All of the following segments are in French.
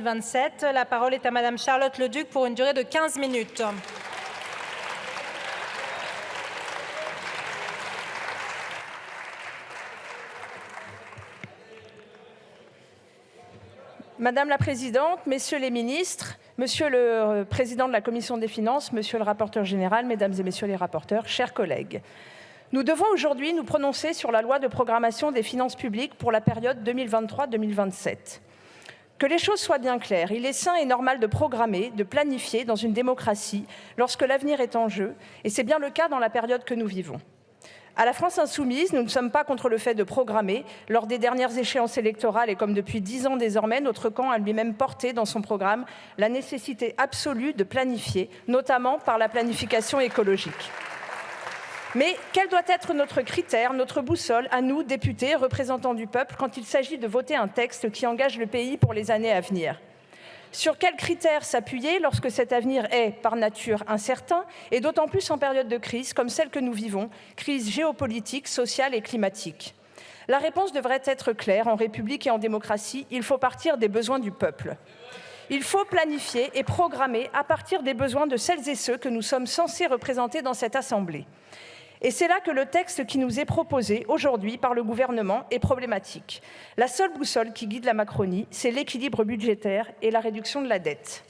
2027. La parole est à Madame Charlotte Leduc pour une durée de 15 minutes. Madame la Présidente, Messieurs les ministres, Monsieur le Président de la Commission des finances, Monsieur le rapporteur général, Mesdames et Messieurs les rapporteurs, chers collègues, nous devons aujourd'hui nous prononcer sur la loi de programmation des finances publiques pour la période 2023-2027. Que les choses soient bien claires, il est sain et normal de programmer, de planifier dans une démocratie lorsque l'avenir est en jeu, et c'est bien le cas dans la période que nous vivons. À la France insoumise, nous ne sommes pas contre le fait de programmer. Lors des dernières échéances électorales et comme depuis 10 ans désormais, notre camp a lui-même porté dans son programme la nécessité absolue de planifier, notamment par la planification écologique. Mais quel doit être notre critère, notre boussole, à nous, députés, représentants du peuple, quand il s'agit de voter un texte qui engage le pays pour les années à venir ? Sur quels critères s'appuyer lorsque cet avenir est, par nature, incertain, et d'autant plus en période de crise comme celle que nous vivons, crise géopolitique, sociale et climatique? La réponse devrait être claire. En République et en démocratie, il faut partir des besoins du peuple. Il faut planifier et programmer à partir des besoins de celles et ceux que nous sommes censés représenter dans cette Assemblée. Et c'est là que le texte qui nous est proposé aujourd'hui par le gouvernement est problématique. La seule boussole qui guide la Macronie, c'est l'équilibre budgétaire et la réduction de la dette.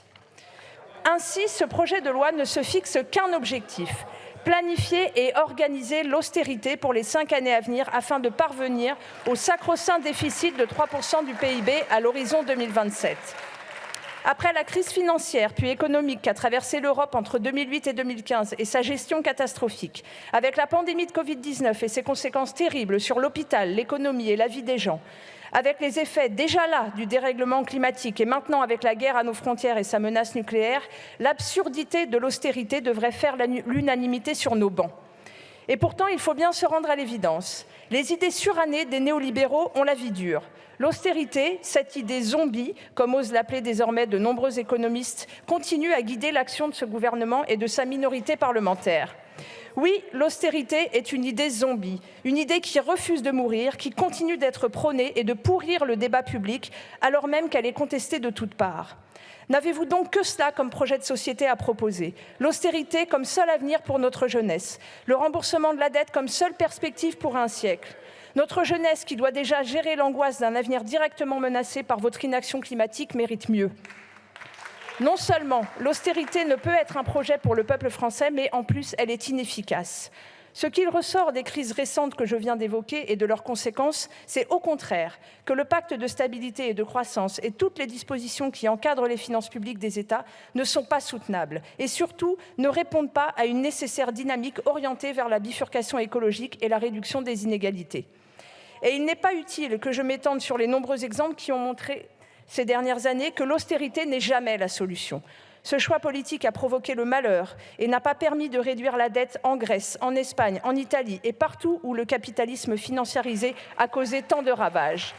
Ainsi, ce projet de loi ne se fixe qu'un objectif, planifier et organiser l'austérité pour les 5 années à venir afin de parvenir au sacro-saint déficit de 3% du PIB à l'horizon 2027. Après la crise financière puis économique qu'a traversé l'Europe entre 2008 et 2015 et sa gestion catastrophique, avec la pandémie de Covid-19 et ses conséquences terribles sur l'hôpital, l'économie et la vie des gens, avec les effets déjà là du dérèglement climatique et maintenant avec la guerre à nos frontières et sa menace nucléaire, l'absurdité de l'austérité devrait faire l'unanimité sur nos bancs. Et pourtant, il faut bien se rendre à l'évidence. Les idées surannées des néolibéraux ont la vie dure. L'austérité, cette idée zombie, comme osent l'appeler désormais de nombreux économistes, continue à guider l'action de ce gouvernement et de sa minorité parlementaire. Oui, l'austérité est une idée zombie, une idée qui refuse de mourir, qui continue d'être prônée et de pourrir le débat public, alors même qu'elle est contestée de toutes parts. N'avez-vous donc que cela comme projet de société à proposer? L'austérité comme seul avenir pour notre jeunesse, le remboursement de la dette comme seule perspective pour un siècle. Notre jeunesse, qui doit déjà gérer l'angoisse d'un avenir directement menacé par votre inaction climatique, mérite mieux. Non seulement l'austérité ne peut être un projet pour le peuple français, mais en plus elle est inefficace. Ce qu'il ressort des crises récentes que je viens d'évoquer et de leurs conséquences, c'est au contraire que le pacte de stabilité et de croissance et toutes les dispositions qui encadrent les finances publiques des États ne sont pas soutenables et surtout ne répondent pas à une nécessaire dynamique orientée vers la bifurcation écologique et la réduction des inégalités. Et il n'est pas utile que je m'étende sur les nombreux exemples qui ont montré ces dernières années que l'austérité n'est jamais la solution. Ce choix politique a provoqué le malheur et n'a pas permis de réduire la dette en Grèce, en Espagne, en Italie et partout où le capitalisme financiarisé a causé tant de ravages.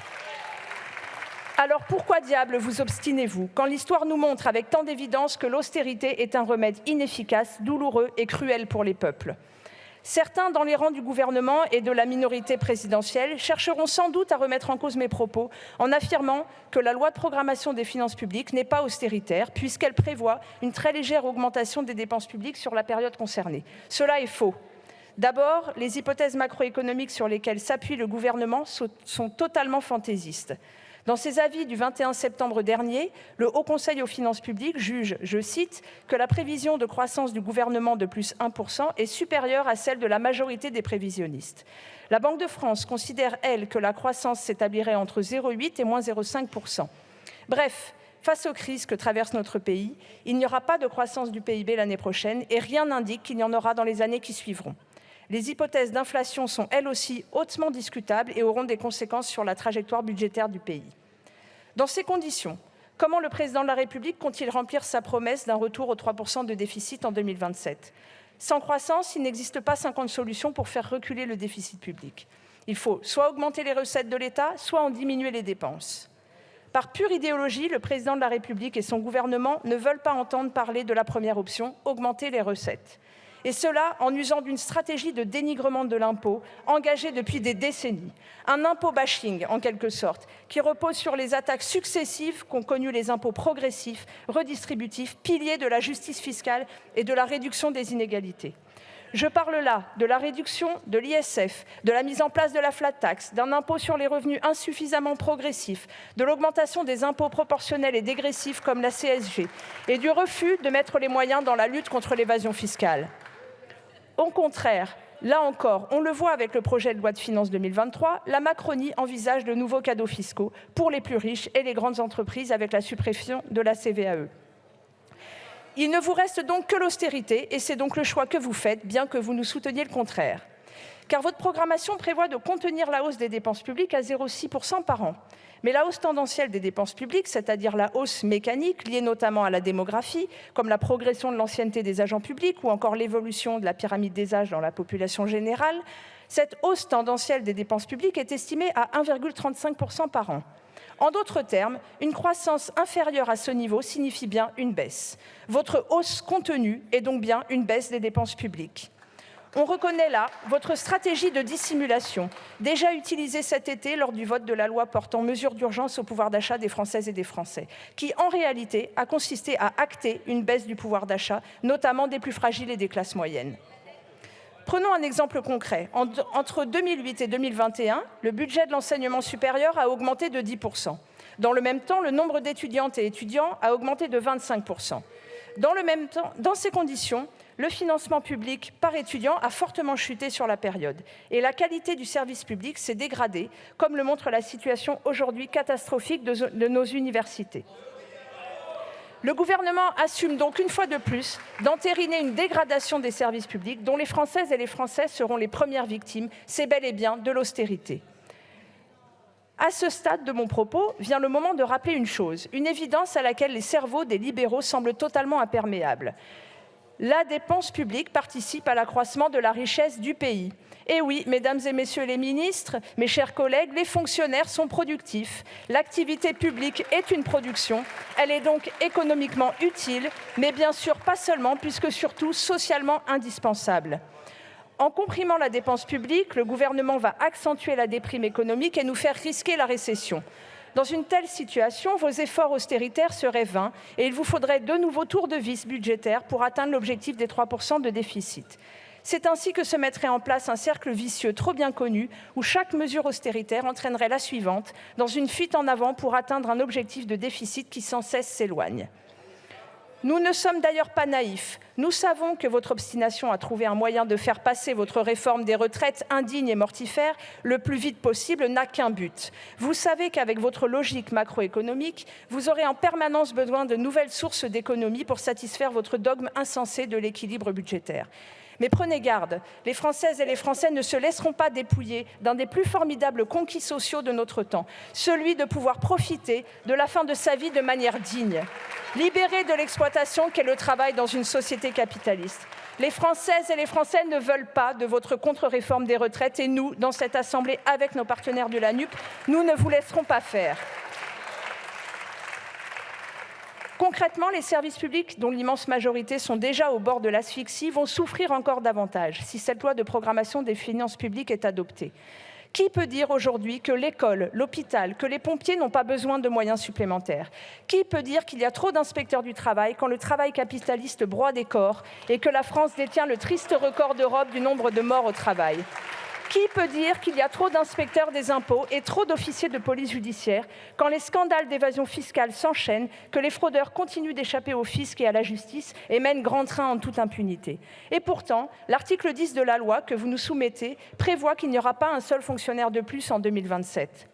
Alors pourquoi diable vous obstinez-vous quand l'histoire nous montre avec tant d'évidence que l'austérité est un remède inefficace, douloureux et cruel pour les peuples ? Certains dans les rangs du gouvernement et de la minorité présidentielle chercheront sans doute à remettre en cause mes propos en affirmant que la loi de programmation des finances publiques n'est pas austéritaire puisqu'elle prévoit une très légère augmentation des dépenses publiques sur la période concernée. Cela est faux. D'abord, les hypothèses macroéconomiques sur lesquelles s'appuie le gouvernement sont totalement fantaisistes. Dans ses avis du 21 septembre dernier, le Haut Conseil aux finances publiques juge, je cite, que la prévision de croissance du gouvernement de plus 1% est supérieure à celle de la majorité des prévisionnistes. La Banque de France considère, elle, que la croissance s'établirait entre 0,8 et moins 0,5%. Bref, face aux crises que traverse notre pays, il n'y aura pas de croissance du PIB l'année prochaine et rien n'indique qu'il y en aura dans les années qui suivront. Les hypothèses d'inflation sont elles aussi hautement discutables et auront des conséquences sur la trajectoire budgétaire du pays. Dans ces conditions, comment le président de la République compte-t-il remplir sa promesse d'un retour aux 3% de déficit en 2027 ? Sans croissance, il n'existe pas 50 solutions pour faire reculer le déficit public. Il faut soit augmenter les recettes de l'État, soit en diminuer les dépenses. Par pure idéologie, le président de la République et son gouvernement ne veulent pas entendre parler de la première option, augmenter les recettes. et cela en usant d'une stratégie de dénigrement de l'impôt engagée depuis des décennies. Un impôt bashing, en quelque sorte, qui repose sur les attaques successives qu'ont connues les impôts progressifs, redistributifs, piliers de la justice fiscale et de la réduction des inégalités. Je parle là de la réduction de l'ISF, de la mise en place de la flat tax, d'un impôt sur les revenus insuffisamment progressif, de l'augmentation des impôts proportionnels et dégressifs comme la CSG, et du refus de mettre les moyens dans la lutte contre l'évasion fiscale. Au contraire, là encore, on le voit avec le projet de loi de finances 2023, la Macronie envisage de nouveaux cadeaux fiscaux pour les plus riches et les grandes entreprises avec la suppression de la CVAE. Il ne vous reste donc que l'austérité, et c'est donc le choix que vous faites, bien que vous nous souteniez le contraire. Car votre programmation prévoit de contenir la hausse des dépenses publiques à 0,6% par an. Mais la hausse tendancielle des dépenses publiques, c'est-à-dire la hausse mécanique, liée notamment à la démographie, comme la progression de l'ancienneté des agents publics ou encore l'évolution de la pyramide des âges dans la population générale, cette hausse tendancielle des dépenses publiques est estimée à 1,35% par an. En d'autres termes, une croissance inférieure à ce niveau signifie bien une baisse. Votre hausse contenue est donc bien une baisse des dépenses publiques. On reconnaît là votre stratégie de dissimulation, déjà utilisée cet été lors du vote de la loi portant mesures d'urgence au pouvoir d'achat des Françaises et des Français, qui en réalité a consisté à acter une baisse du pouvoir d'achat, notamment des plus fragiles et des classes moyennes. Prenons un exemple concret. Entre 2008 et 2021, le budget de l'enseignement supérieur a augmenté de 10%. Dans le même temps, le nombre d'étudiantes et étudiants a augmenté de 25%. Dans ces conditions, le financement public par étudiant a fortement chuté sur la période et la qualité du service public s'est dégradée, comme le montre la situation aujourd'hui catastrophique de nos universités. Le gouvernement assume donc une fois de plus d'entériner une dégradation des services publics dont les Françaises et les Français seront les premières victimes. C'est bel et bien de l'austérité. À ce stade de mon propos, vient le moment de rappeler une chose, une évidence à laquelle les cerveaux des libéraux semblent totalement imperméables. La dépense publique participe à l'accroissement de la richesse du pays. Et oui, mesdames et messieurs les ministres, mes chers collègues, les fonctionnaires sont productifs. L'activité publique est une production. Elle est donc économiquement utile, mais bien sûr pas seulement, puisque surtout socialement indispensable. En comprimant la dépense publique, le gouvernement va accentuer la déprime économique et nous faire risquer la récession. Dans une telle situation, vos efforts austéritaires seraient vains et il vous faudrait de nouveaux tours de vis budgétaires pour atteindre l'objectif des 3% de déficit. C'est ainsi que se mettrait en place un cercle vicieux trop bien connu où chaque mesure austéritaire entraînerait la suivante dans une fuite en avant pour atteindre un objectif de déficit qui sans cesse s'éloigne. Nous ne sommes d'ailleurs pas naïfs. Nous savons que votre obstination à trouver un moyen de faire passer votre réforme des retraites indigne et mortifère le plus vite possible n'a qu'un but. Vous savez qu'avec votre logique macroéconomique, vous aurez en permanence besoin de nouvelles sources d'économie pour satisfaire votre dogme insensé de l'équilibre budgétaire. Mais prenez garde, les Françaises et les Français ne se laisseront pas dépouiller d'un des plus formidables conquis sociaux de notre temps, celui de pouvoir profiter de la fin de sa vie de manière digne, libéré de l'exploitation qu'est le travail dans une société capitaliste. Les Françaises et les Français ne veulent pas de votre contre-réforme des retraites et nous, dans cette Assemblée, avec nos partenaires de la NUP, nous ne vous laisserons pas faire. Concrètement, les services publics, dont l'immense majorité sont déjà au bord de l'asphyxie, vont souffrir encore davantage si cette loi de programmation des finances publiques est adoptée. Qui peut dire aujourd'hui que l'école, l'hôpital, que les pompiers n'ont pas besoin de moyens supplémentaires? Qui peut dire qu'il y a trop d'inspecteurs du travail quand le travail capitaliste broie des corps et que la France détient le triste record d'Europe du nombre de morts au travail? Qui peut dire qu'il y a trop d'inspecteurs des impôts et trop d'officiers de police judiciaire quand les scandales d'évasion fiscale s'enchaînent, que les fraudeurs continuent d'échapper au fisc et à la justice et mènent grand train en toute impunité? Et pourtant, l'article 10 de la loi que vous nous soumettez prévoit qu'il n'y aura pas un seul fonctionnaire de plus en 2027.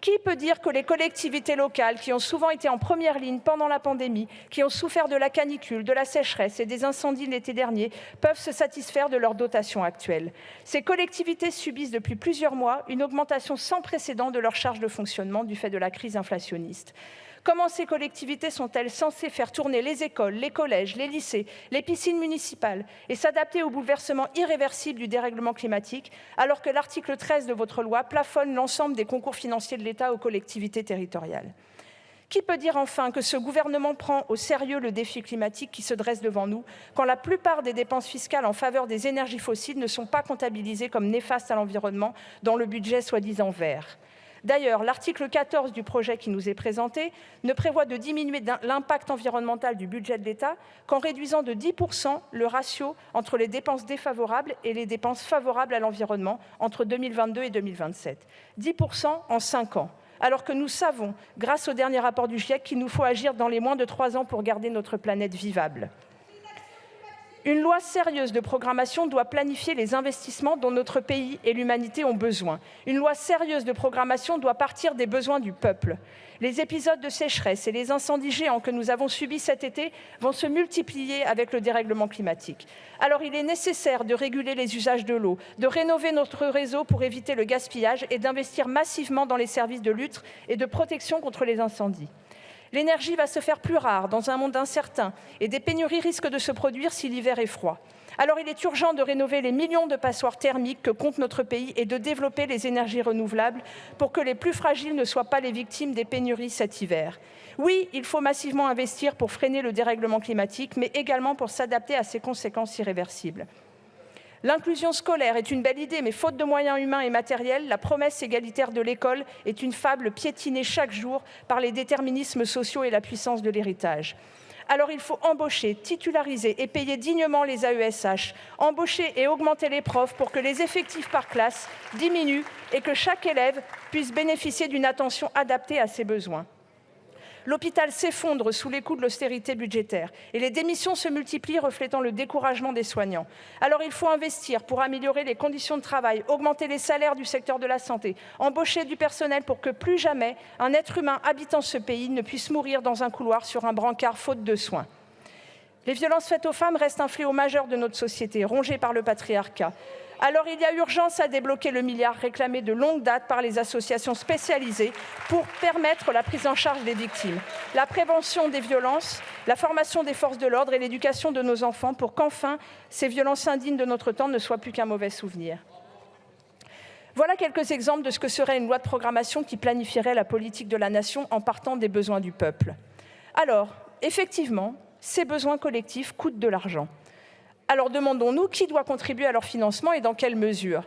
Qui peut dire que les collectivités locales, qui ont souvent été en première ligne pendant la pandémie, qui ont souffert de la canicule, de la sécheresse et des incendies l'été dernier, peuvent se satisfaire de leur dotation actuelle? Ces collectivités subissent depuis plusieurs mois une augmentation sans précédent de leurs charges de fonctionnement du fait de la crise inflationniste. Comment ces collectivités sont-elles censées faire tourner les écoles, les collèges, les lycées, les piscines municipales et s'adapter au bouleversement irréversible du dérèglement climatique, alors que l'article 13 de votre loi plafonne l'ensemble des concours financiers de l'État aux collectivités territoriales? Qui peut dire enfin que ce gouvernement prend au sérieux le défi climatique qui se dresse devant nous, quand la plupart des dépenses fiscales en faveur des énergies fossiles ne sont pas comptabilisées comme néfastes à l'environnement dans le budget soi-disant vert ? D'ailleurs, l'article 14 du projet qui nous est présenté ne prévoit de diminuer l'impact environnemental du budget de l'État qu'en réduisant de 10% le ratio entre les dépenses défavorables et les dépenses favorables à l'environnement entre 2022 et 2027. 10% en 5 ans. Alors que nous savons, grâce au dernier rapport du GIEC, qu'il nous faut agir dans les moins de 3 ans pour garder notre planète vivable. Une loi sérieuse de programmation doit planifier les investissements dont notre pays et l'humanité ont besoin. Une loi sérieuse de programmation doit partir des besoins du peuple. Les épisodes de sécheresse et les incendies géants que nous avons subis cet été vont se multiplier avec le dérèglement climatique. Alors il est nécessaire de réguler les usages de l'eau, de rénover notre réseau pour éviter le gaspillage et d'investir massivement dans les services de lutte et de protection contre les incendies. L'énergie va se faire plus rare dans un monde incertain et des pénuries risquent de se produire si l'hiver est froid. Alors il est urgent de rénover les millions de passoires thermiques que compte notre pays et de développer les énergies renouvelables pour que les plus fragiles ne soient pas les victimes des pénuries cet hiver. Oui, il faut massivement investir pour freiner le dérèglement climatique, mais également pour s'adapter à ses conséquences irréversibles. L'inclusion scolaire est une belle idée, mais faute de moyens humains et matériels, la promesse égalitaire de l'école est une fable piétinée chaque jour par les déterminismes sociaux et la puissance de l'héritage. Alors il faut embaucher, titulariser et payer dignement les AESH, embaucher et augmenter les profs pour que les effectifs par classe diminuent et que chaque élève puisse bénéficier d'une attention adaptée à ses besoins. L'hôpital s'effondre sous les coups de l'austérité budgétaire et les démissions se multiplient, reflétant le découragement des soignants. Alors il faut investir pour améliorer les conditions de travail, augmenter les salaires du secteur de la santé, embaucher du personnel pour que plus jamais un être humain habitant ce pays ne puisse mourir dans un couloir sur un brancard faute de soins. Les violences faites aux femmes restent un fléau majeur de notre société, rongé par le patriarcat. Alors il y a urgence à débloquer le milliard réclamé de longue date par les associations spécialisées pour permettre la prise en charge des victimes, la prévention des violences, la formation des forces de l'ordre et l'éducation de nos enfants pour qu'enfin ces violences indignes de notre temps ne soient plus qu'un mauvais souvenir. Voilà quelques exemples de ce que serait une loi de programmation qui planifierait la politique de la nation en partant des besoins du peuple. Alors, effectivement, ces besoins collectifs coûtent de l'argent. Alors demandons-nous qui doit contribuer à leur financement et dans quelle mesure.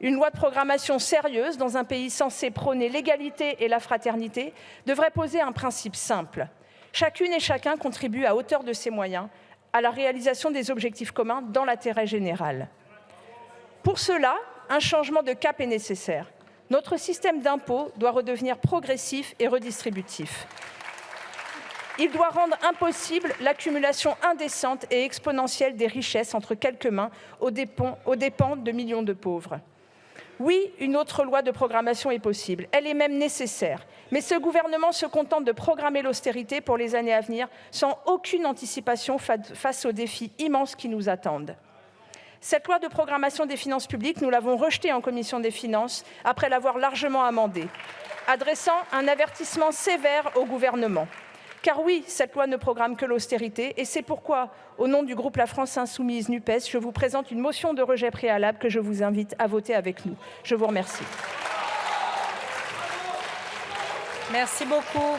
Une loi de programmation sérieuse dans un pays censé prôner l'égalité et la fraternité devrait poser un principe simple. Chacune et chacun contribue à hauteur de ses moyens à la réalisation des objectifs communs dans l'intérêt général. Pour cela, un changement de cap est nécessaire. Notre système d'impôt doit redevenir progressif et redistributif. Il doit rendre impossible l'accumulation indécente et exponentielle des richesses entre quelques mains aux dépens de millions de pauvres. Oui, une autre loi de programmation est possible, elle est même nécessaire. Mais ce gouvernement se contente de programmer l'austérité pour les années à venir sans aucune anticipation face aux défis immenses qui nous attendent. Cette loi de programmation des finances publiques, nous l'avons rejetée en commission des finances après l'avoir largement amendée, adressant un avertissement sévère au gouvernement. Car oui, cette loi ne programme que l'austérité et c'est pourquoi, au nom du groupe La France Insoumise NUPES, je vous présente une motion de rejet préalable que je vous invite à voter avec nous. Je vous remercie. Merci beaucoup.